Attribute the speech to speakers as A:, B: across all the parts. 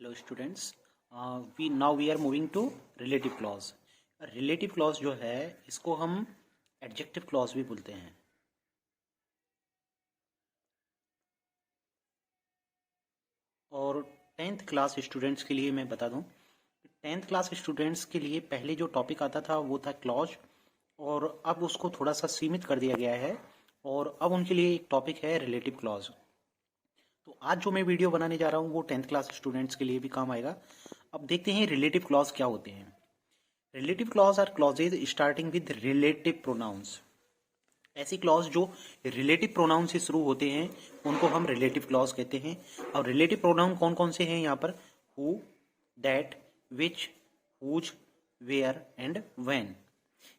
A: Hello students, we are moving to relative clause. Relative clause जो है इसको हम एडजेक्टिव क्लॉज भी बोलते हैं। और टेंथ क्लास स्टूडेंट्स के लिए मैं बता दूं, टेंथ क्लास स्टूडेंट्स के लिए पहले जो टॉपिक आता था वो था क्लॉज, और अब उसको थोड़ा सा सीमित कर दिया गया है और अब उनके लिए एक टॉपिक है रिलेटिव क्लॉज। तो आज जो मैं वीडियो बनाने जा रहा हूँ वो टेंथ क्लास स्टूडेंट्स के लिए भी काम आएगा। अब देखते हैं रिलेटिव क्लॉज क्या होते हैं। Relative clause are clauses starting with relative pronouns. ऐसी क्लॉज जो रिलेटिव प्रोनाउन से शुरू होते हैं उनको हम रिलेटिव क्लॉज कहते हैं। और रिलेटिव प्रोनाउन कौन कौन से हैं यहाँ पर? Who, that, which, whose, where and when.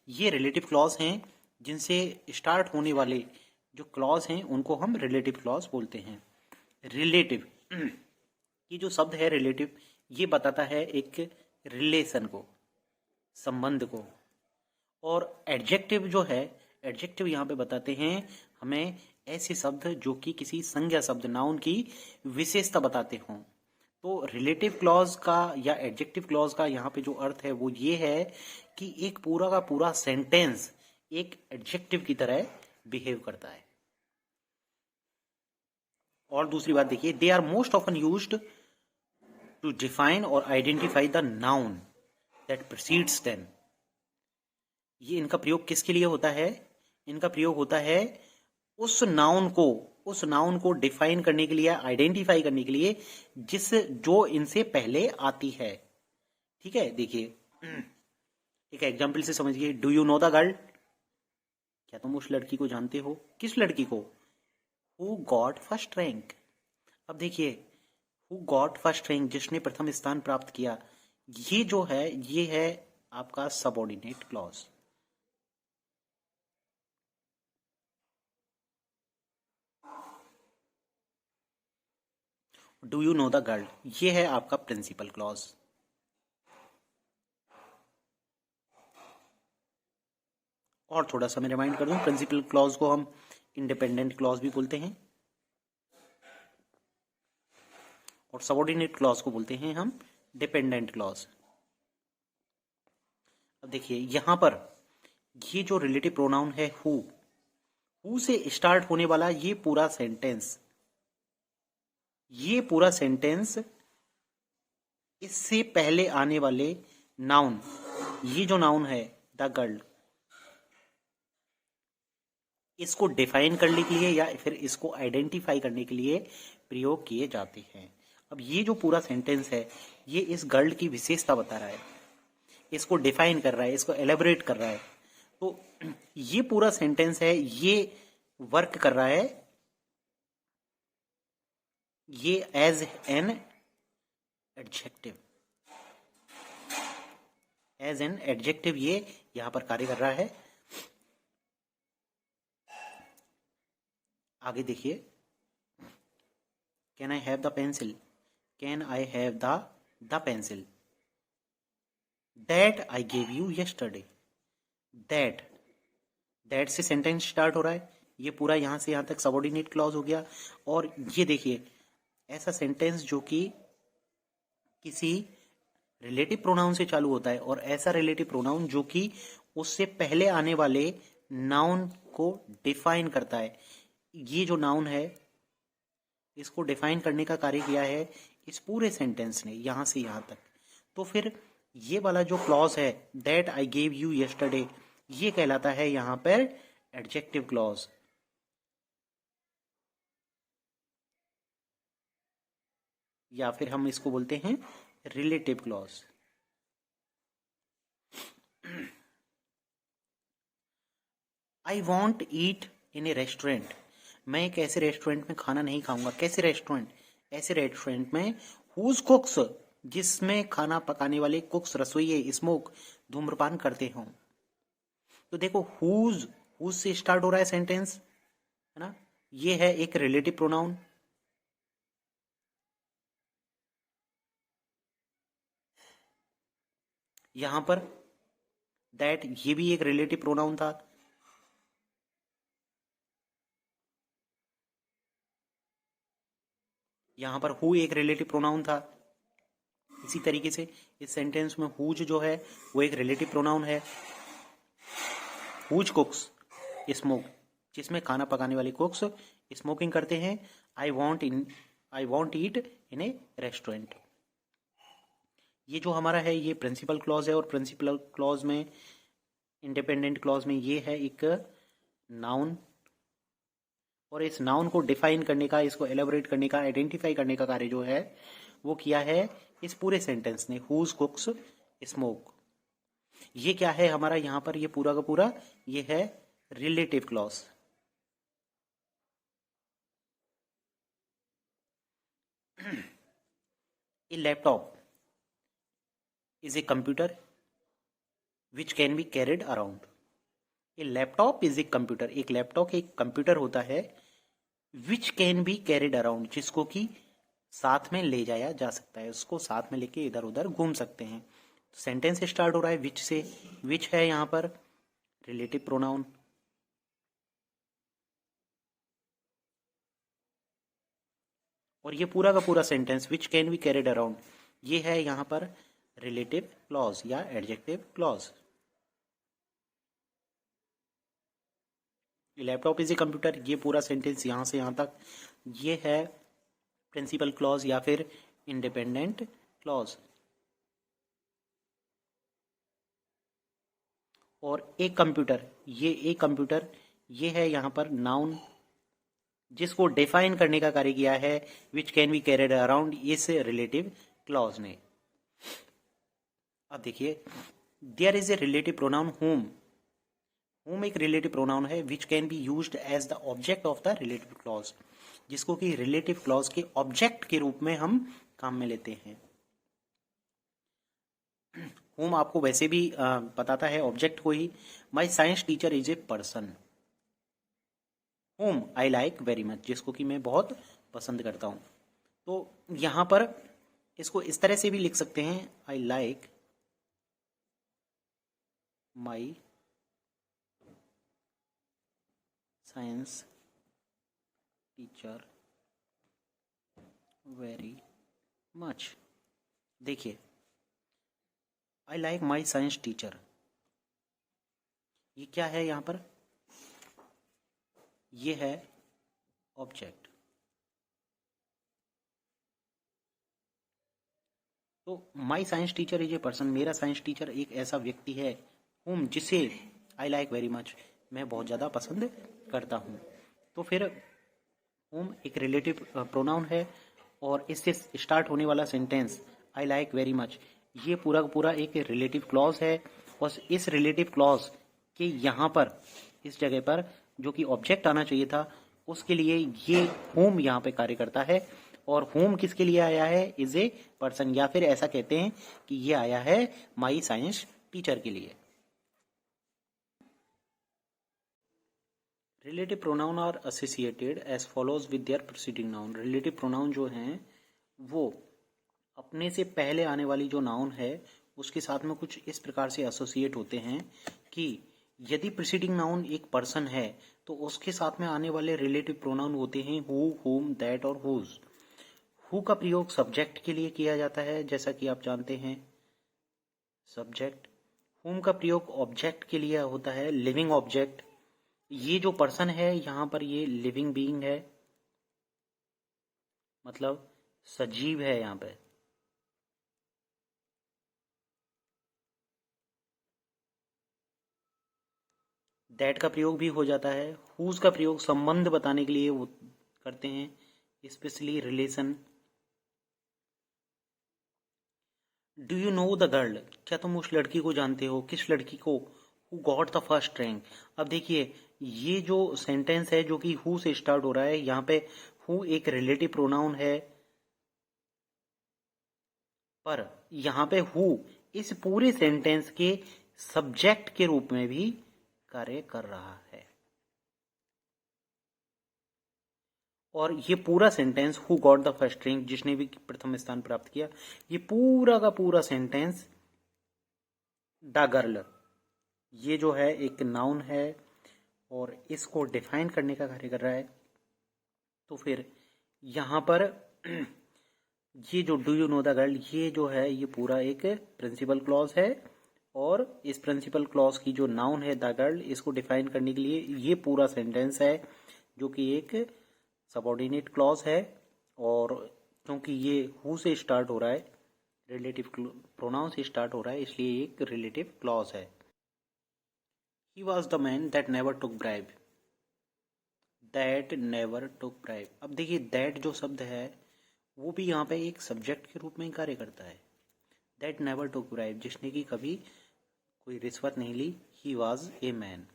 A: ये रिलेटिव क्लॉज हैं जिनसे स्टार्ट होने वाले जो क्लॉज हैं उनको हम रिलेटिव क्लॉज बोलते हैं। रिलेटिव ये जो शब्द है रिलेटिव, ये बताता है एक रिलेशन को, संबंध को। और एडजेक्टिव जो है, एडजेक्टिव यहाँ पे बताते हैं हमें ऐसे शब्द जो कि किसी संज्ञा शब्द नाउन की विशेषता बताते हों। तो रिलेटिव क्लॉज का या एडजेक्टिव क्लॉज का यहाँ पे जो अर्थ है वो ये है कि एक पूरा का पूरा सेंटेंस एक एडजेक्टिव की तरह बिहेव करता है। और दूसरी बात देखिए, they are most often used to define और identify the noun that precedes them. ये इनका प्रयोग किसके लिए होता है? इनका प्रयोग होता है उस नाउन को डिफाइन करने के लिए, आइडेंटिफाई करने के लिए जिस जो इनसे पहले आती है। ठीक है, देखिए एक एग्जाम्पल से समझिए। Do you know the girl? क्या तुम उस लड़की को जानते हो? किस लड़की को? Who got first rank. अब देखिए, हु गॉट फर्स्ट रैंक, जिसने प्रथम स्थान प्राप्त किया, ये जो है ये है आपका subordinate clause. Do you know the girl, ये है आपका प्रिंसिपल क्लॉज। और थोड़ा सा मैं रिमाइंड कर दूं, प्रिंसिपल क्लॉज को हम इंडिपेंडेंट क्लॉज भी बोलते हैं और सबऑर्डिनेट क्लॉज को बोलते हैं हम डिपेंडेंट क्लॉज। अब देखिए यहां पर ये जो रिलेटिव प्रोनाउन है हु से स्टार्ट होने वाला ये पूरा सेंटेंस इससे पहले आने वाले नाउन, ये जो नाउन है द गर्ल, इसको डिफाइन करने के लिए या फिर इसको आइडेंटिफाई करने के लिए प्रयोग किए जाते हैं। अब ये जो पूरा सेंटेंस है ये इस गर्ल की विशेषता बता रहा है, इसको डिफाइन कर रहा है, इसको एलेबोरेट कर रहा है। तो ये पूरा सेंटेंस है, ये वर्क कर रहा है ये एज एन एडजेक्टिव, ये यहां पर कार्य कर रहा है। आगे देखिए, can I have the pencil, can I have the pencil that I gave you yesterday. That से सेंटेंस स्टार्ट हो रहा है, ये पूरा यहां से यहां तक सबऑर्डिनेट क्लॉज हो गया। और ये देखिए ऐसा सेंटेंस जो कि किसी रिलेटिव प्रोनाउन से चालू होता है और ऐसा रिलेटिव प्रोनाउन जो कि उससे पहले आने वाले नाउन को डिफाइन करता है। ये जो नाउन है इसको डिफाइन करने का कार्य किया है इस पूरे सेंटेंस ने, यहां से यहां तक। तो फिर ये वाला जो क्लॉज है that I gave you yesterday, ये कहलाता है यहां पर एडजेक्टिव क्लॉज। या फिर हम इसको बोलते हैं relative clause. I want eat in A restaurant, मैं एक ऐसे रेस्टोरेंट में खाना नहीं खाऊंगा। कैसे रेस्टोरेंट? ऐसे रेस्टोरेंट में हुज कुक्स, जिसमें खाना पकाने वाले कुक्स, रसोइये, स्मोक, धूम्रपान करते हों। तो देखो हुज से स्टार्ट हो रहा है सेंटेंस, है ना? ये है एक रिलेटिव प्रोनाउन। यहां पर दैट, ये भी एक रिलेटिव प्रोनाउन था। यहां पर हु एक रिलेटिव प्रोनाउन था। इसी तरीके से इस सेंटेंस में हुज जो है वो एक रिलेटिव प्रोनाउन है। हुज कुक्स स्मोक, जिसमें खाना पकाने वाले कुक्स स्मोकिंग करते हैं। I want eat in A restaurant. ये जो हमारा है ये प्रिंसिपल क्लॉज है, और प्रिंसिपल क्लॉज में, इंडिपेंडेंट क्लॉज में ये है एक नाउन, और इस नाउन को डिफाइन करने का, इसको एलेबोरेट करने का, आइडेंटिफाई करने का कार्य जो है वो किया है इस पूरे सेंटेंस ने, हुज कुक्स स्मोक। ये क्या है हमारा यहाँ पर, ये पूरा का पूरा ये है relative clause. A laptop is a computer which can be carried around. A laptop is a computer, एक लैपटॉप एक कंप्यूटर होता है which can be carried around, जिसको कि साथ में ले जाया जा सकता है, उसको साथ में लेके इधर उधर घूम सकते हैं। सेंटेंस स्टार्ट हो रहा है which से, which है यहाँ पर रिलेटिव प्रोनाउन, और ये पूरा का पूरा sentence which can be carried around ये है यहाँ पर रिलेटिव क्लॉज या adjective clause. Laptop is a computer, ये पूरा सेंटेंस यहां से यहां तक ये है प्रिंसिपल क्लॉज या फिर इंडिपेंडेंट क्लॉज। और एक कंप्यूटर, ये है यहां पर नाउन, जिसको डिफाइन करने का कार्य किया है which can be carried around इस रिलेटिव क्लॉज ने। अब देखिए, there is a relative pronoun whom. Whom एक रिलेटिव प्रोनाउन है which can be used as the object of the relative clause, जिसको कि रिलेटिव क्लॉज के ऑब्जेक्ट के रूप में हम काम में लेते हैं। होम आपको वैसे भी बताता है ऑब्जेक्ट को ही। My science teacher is a person. Whom I like very much, जिसको कि मैं बहुत पसंद करता हूं। तो यहां पर इसको इस तरह से भी लिख सकते हैं, I like my science teacher very much. देखिए, I like my science teacher, ये क्या है यहां पर, ये है ऑब्जेक्ट। तो my science teacher is a person, मेरा साइंस टीचर एक ऐसा व्यक्ति है हुम, जिसे आई लाइक वेरी मच, मैं बहुत ज़्यादा पसंद करता हूँ। तो फिर हुम एक रिलेटिव प्रोनाउन है, और इससे स्टार्ट होने वाला sentence I like very much ये पूरा का पूरा एक रिलेटिव क्लॉज है। और इस रिलेटिव क्लॉज के यहाँ पर इस जगह पर जो कि ऑब्जेक्ट आना चाहिए था, उसके लिए ये होम यहाँ पे कार्य करता है। और होम किसके लिए आया है, इज ए पर्सन, या फिर ऐसा कहते हैं कि ये आया है माई साइंस टीचर के लिए। Relative pronoun are associated as follows with their preceding noun. Relative pronoun जो हैं वो अपने से पहले आने वाली जो नाउन है उसके साथ में कुछ इस प्रकार से एसोसिएट होते हैं कि यदि प्रीसीडिंग नाउन एक पर्सन है तो उसके साथ में आने वाले रिलेटिव प्रोनाउन होते हैं हु, हुम, दैट और हुज। हु का प्रयोग सब्जेक्ट के लिए किया जाता है, जैसा कि आप जानते हैं, सब्जेक्ट। हुम का प्रयोग ऑब्जेक्ट के लिए होता है, लिविंग ऑब्जेक्ट। ये जो पर्सन है यहां पर ये लिविंग बीइंग है, मतलब सजीव है यहां पे। दैट का प्रयोग भी हो जाता है। हुज का प्रयोग संबंध बताने के लिए वो करते हैं, specially relation. Do you know the girl, क्या तुम उस लड़की को जानते हो, किस लड़की को, who got the first rank. अब देखिए, ये जो सेंटेंस है जो कि हु से स्टार्ट हो रहा है, यहाँ पे हु एक रिलेटिव प्रोनाउन है, पर यहाँ पे हु इस पूरे सेंटेंस के सब्जेक्ट के रूप में भी कार्य कर रहा है। और ये पूरा sentence who got the first rank, जिसने भी प्रथम स्थान प्राप्त किया, ये पूरा का पूरा सेंटेंस द गर्ल, ये जो है एक नाउन है और इसको डिफाइन करने का कार्य कर रहा है। तो फिर यहां पर ये जो do you know the girl, ये जो है ये पूरा एक प्रिंसिपल क्लॉज है, और इस प्रिंसिपल क्लॉज की जो नाउन है द गर्ल, इसको डिफाइन करने के लिए ये पूरा सेंटेंस है जो कि एक सबऑर्डिनेट क्लॉज है। और क्योंकि ये हु से स्टार्ट हो रहा है, रिलेटिव प्रोनाउन से स्टार्ट हो रहा है, इसलिए एक रिलेटिव क्लॉज है। He was the man that never took bribe, that never took bribe. अब देखिए दैट जो शब्द है वो भी यहाँ पे एक सब्जेक्ट के रूप में कार्य करता है। दैट नेवर टुक ब्राइब, जिसने कि कभी कोई रिश्वत नहीं ली। ही वॉज ए मैन,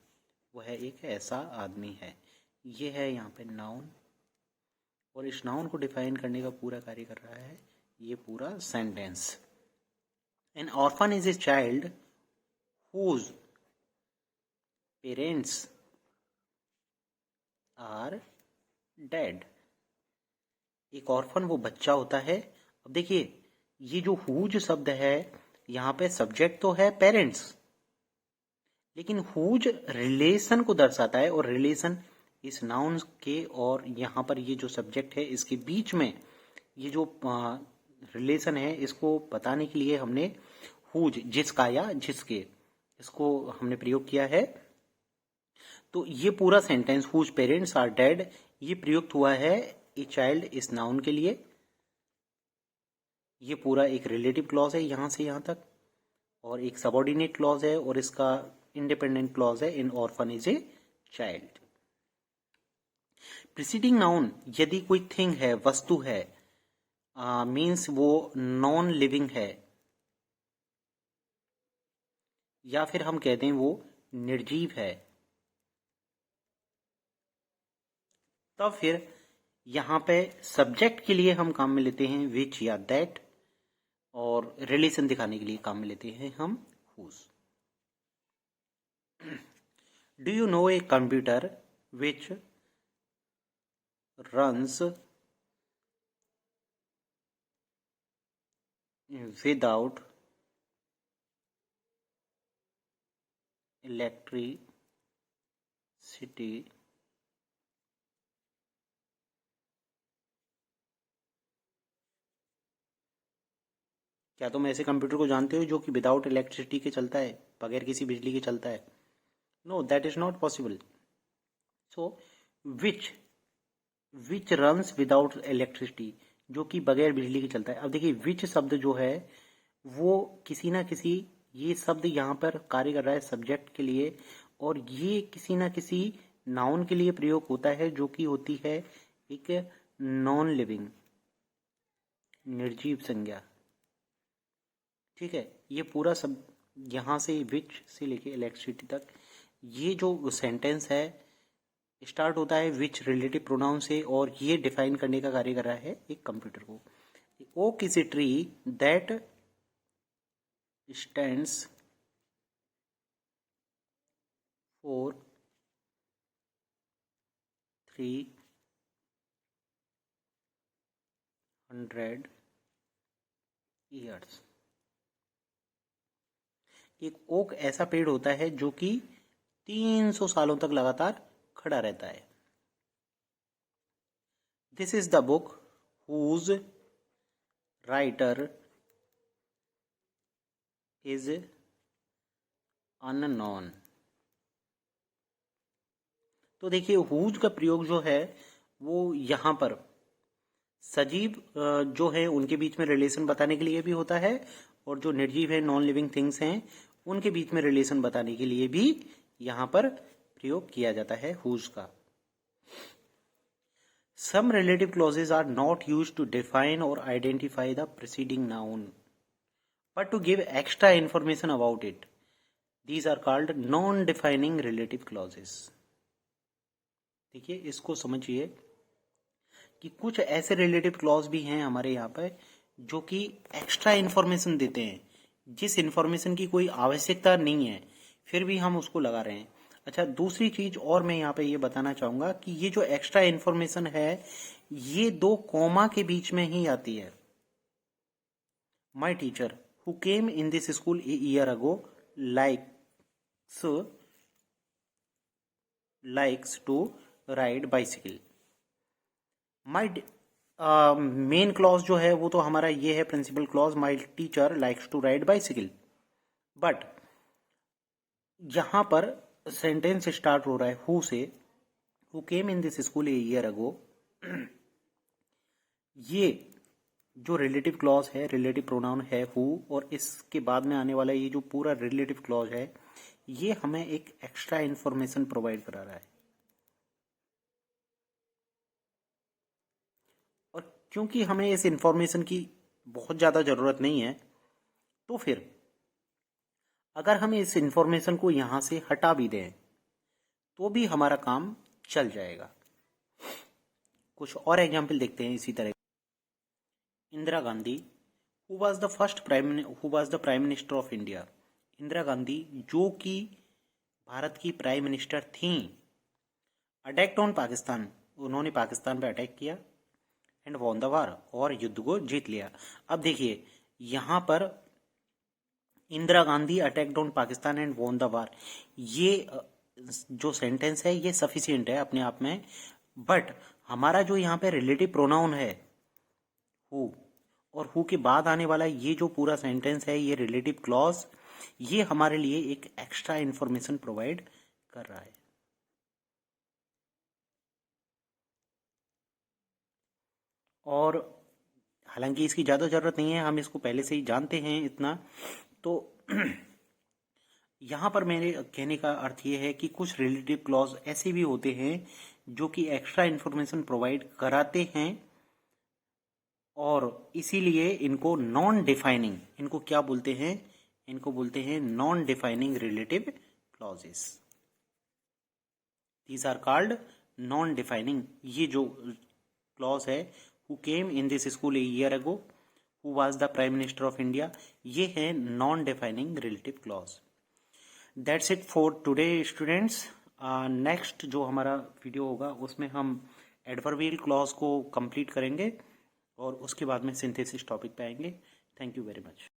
A: वह एक ऐसा आदमी है। ये है यहाँ पे नाउन, और इस नाउन को डिफाइन करने का पूरा कार्य कर रहा है ये पूरा sentence. An orphan is a child whose parents are dead. एक ऑर्फन वो बच्चा होता है। अब देखिए ये जो हुज शब्द है यहाँ पे सब्जेक्ट तो है पेरेंट्स, लेकिन हुज रिलेशन को दर्शाता है, और रिलेशन इस नाउन के और यहाँ पर ये जो सब्जेक्ट है इसके बीच में ये जो रिलेशन है इसको बताने के लिए हमने हुज, जिसका या जिसके, इसको हमने प्रयोग किया है। तो ये पूरा sentence whose parents are dead, ये प्रयुक्त हुआ है ए चाइल्ड इस नाउन के लिए। ये पूरा एक रिलेटिव क्लॉज है यहां से यहां तक, और एक सबऑर्डिनेट क्लॉज है, और इसका इंडिपेंडेंट क्लॉज है an orphan is a child. Preceding noun यदि कोई थिंग है, वस्तु है, मीन्स वो नॉन लिविंग है, या फिर हम कहते हैं वो निर्जीव है, तब फिर यहां पे सब्जेक्ट के लिए हम काम में लेते हैं विच या दैट, और रिलेशन दिखाने के लिए काम में लेते हैं हम whose. Do you know a computer which runs without electricity क्या तुम ऐसे कंप्यूटर को जानते हो जो कि विदाउट इलेक्ट्रिसिटी के चलता है, बगैर किसी बिजली के चलता है? No, that is not possible. So which which runs without electricity, जो कि बगैर बिजली के चलता है। अब देखिए विच शब्द जो है वो किसी ना किसी, ये शब्द यहाँ पर कार्य कर रहा है सब्जेक्ट के लिए, और ये किसी ना किसी नाउन के लिए प्रयोग होता है जो कि होती है एक नॉन लिविंग, निर्जीव संज्ञा। ठीक है, ये पूरा सब यहाँ से विच से लेके इलेक्ट्रिसिटी तक, ये जो सेंटेंस है स्टार्ट होता है विच रिलेटिव प्रोनाउन से, और ये डिफाइन करने का कार्य कर रहा है एक कंप्यूटर को। Oak is a tree that stands for 300 years. एक ओक ऐसा पेड़ होता है जो कि 300 सालों तक लगातार खड़ा रहता है। This is the book whose writer is unknown. तो देखिए हुज का प्रयोग जो है वो यहाँ पर सजीव जो है उनके बीच में रिलेशन बताने के लिए भी होता है, और जो निर्जीव है नॉन लिविंग थिंग्स हैं उनके बीच में रिलेशन बताने के लिए भी यहाँ पर प्रयोग किया जाता है हुज का। Some relative clauses are not used to define or identify the preceding noun, but to give extra information about it. These are called non-defining relative clauses. देखिए इसको समझिए कि कुछ ऐसे रिलेटिव क्लॉज भी हैं हमारे यहाँ पर जो कि एक्स्ट्रा इन्फॉर्मेशन देते हैं, जिस इन्फॉर्मेशन की कोई आवश्यकता नहीं है फिर भी हम उसको लगा रहे हैं। अच्छा, दूसरी चीज और मैं यहाँ पे ये बताना चाहूंगा कि ये जो एक्स्ट्रा इन्फॉर्मेशन है ये 2 कॉमा के बीच में ही आती है। My teacher who came in this school a year ago likes to ride bicycle. My main clause जो है वो तो हमारा ये है, principal clause, my teacher likes to ride bicycle. But यहां पर सेंटेंस स्टार्ट हो रहा है हु से, who came in this school a year ago. ये जो रिलेटिव क्लॉज है, रिलेटिव प्रोनाउन है हु, और इसके बाद में आने वाला ये जो पूरा रिलेटिव क्लॉज है, ये हमें एक एक्स्ट्रा इंफॉर्मेशन प्रोवाइड करा रहा है। और क्योंकि हमें इस इंफॉर्मेशन की बहुत ज़्यादा ज़रूरत नहीं है, तो फिर अगर हम इस इंफॉर्मेशन को यहां से हटा भी दें तो भी हमारा काम चल जाएगा। कुछ और एग्जाम्पल देखते हैं इसी तरह। Indira Gandhi, who was the prime minister of India. Indira Gandhi जो कि भारत की प्राइम मिनिस्टर थी, अटैक्ड ऑन पाकिस्तान, उन्होंने पाकिस्तान पे अटैक किया, एंड वॉन द वार, और युद्ध को जीत लिया। अब देखिए यहां पर Indira Gandhi attacked on Pakistan and won the war, ये जो सेंटेंस है ये सफिशियंट है अपने आप में। बट हमारा जो यहाँ पे रिलेटिव प्रोनाउन है हु, और हु के बाद आने वाला ये जो पूरा सेंटेंस है, ये रिलेटिव क्लॉज, ये हमारे लिए एक एक्स्ट्रा इंफॉर्मेशन प्रोवाइड कर रहा है। और हालांकि इसकी ज़्यादा ज़रूरत नहीं है, हम इसको पहले से ही जानते हैं इतना। तो यहाँ पर मेरे कहने का अर्थ ये है कि कुछ रिलेटिव क्लॉज ऐसे भी होते हैं जो कि एक्स्ट्रा इंफॉर्मेशन प्रोवाइड कराते हैं, और इसीलिए इनको नॉन डिफाइनिंग, इनको क्या बोलते हैं, इनको बोलते हैं non defining relative clauses. These are called non defining. ये जो क्लॉज है, who came in this school a year ago, who was the prime minister of India, ये है non defining relative clause. That's it for today students. Next जो हमारा video होगा उसमें हम एडवर्बियल क्लॉज को कंप्लीट करेंगे, और उसके बाद में सिंथेसिस टॉपिक पे आएंगे। Thank you very much.